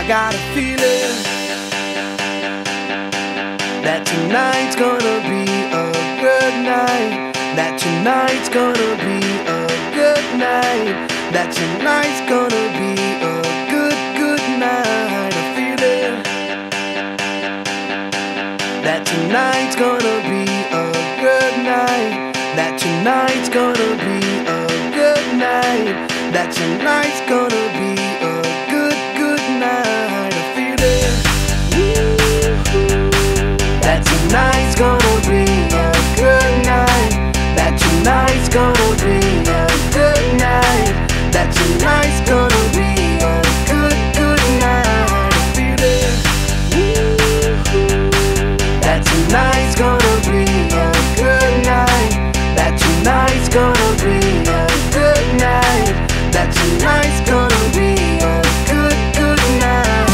I got a feeling that tonight's gonna be a good night. That tonight's gonna be a good night. That tonight's gonna be a good night. A feeling that tonight's gonna be a good night. That tonight's gonna be a good night. That tonight's gonna be a good night. A feeling that tonight's gonna be a good night. That tonight's gonna be a good night. That tonight's gonna be a good night. A feeling that tonight's gonna be a good night. That tonight's gonna be a good night. That tonight's gonna be a good night.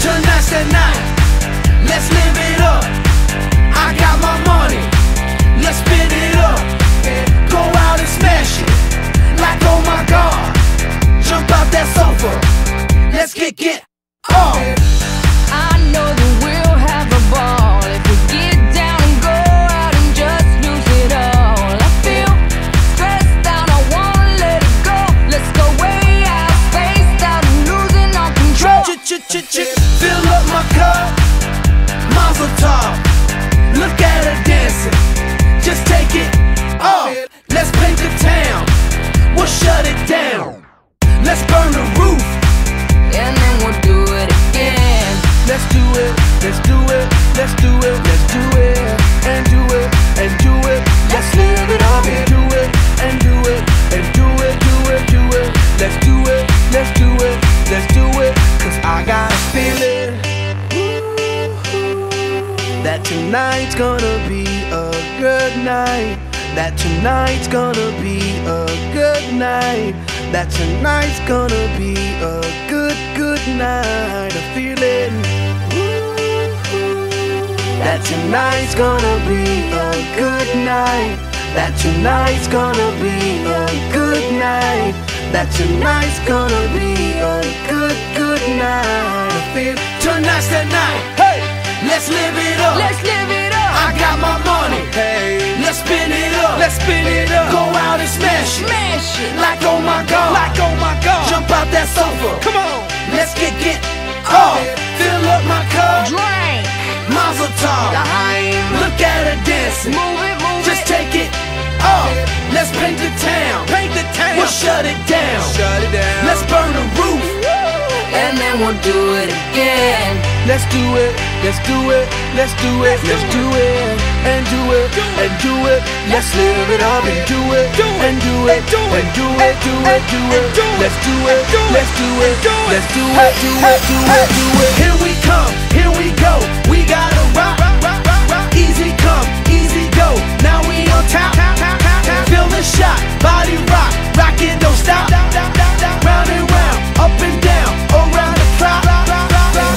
Tonight's the night, let's live it up. I got my money, let's spin it up. Go out and smash it, like oh my God. Jump out that sofa, let's get off. I know that we'll have a ball if we get down and go out and just lose it all. I feel stressed out, I wanna let it go. Let's go way out, spaced out and losing our control. Fill up my cup, Mazel tov. Look at her dancing, just take it off. Let's paint the town, we'll shut it down. Let's burn the roof, And then we'll do it again. let's do it, let's do it, let's do it, let's do it, and do it, and do it. Let's live it up and do it, and do it, and do it, do it, do it. Let's do it, let's do it, let's do it. Cause I got a feeling that tonight's gonna be a good night. That tonight's gonna be a good night. That tonight's gonna be a good night. A feeling that tonight's gonna be a good night. That tonight's gonna be a good night. That tonight's gonna be a good night. I feel tonight's the night. Hey, let's live it up. Let's live it up. I got my money. Hey, let's spin it up. Let's spin it up. Go out and smash it. Smash it. Like oh my God. Like oh my God. Jump out that sofa. Come on. Let's get off. Fill up my cup. Drink. Mazel tov. Look at her dancing. Move it, move Just it. take it off. Let's paint the town. Paint the town. We'll shut it down. Shut it down. Let's burn the roof. And then we'll do it again. Let's do it. Let's do it. Let's do it. Let's do it. And do it. And do it. Let's live it up and do it. And do it. And do it. Do it. Do it. Let's do it. Let's do it. Let's do it. Do it. Do it. Do it. Here we come. Here we go. We gotta rock. Easy come. Easy go. Now we on top. Feel the shot. Body rock. Rock it. Don't stop. Round and round. Up and down. Around the clock.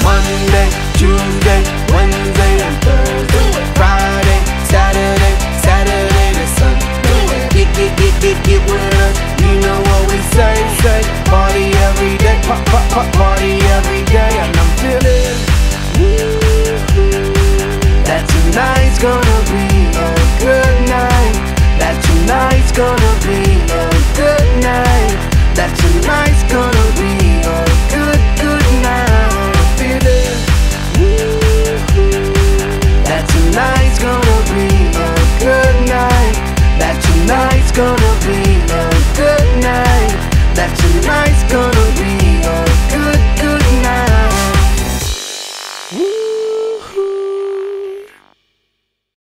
Monday, Tuesday, Wednesday, and Thursday. Friday, Saturday, Saturday to Sunday. Get with us. You know what we say. Party every day. Pop, pop, pop, pop.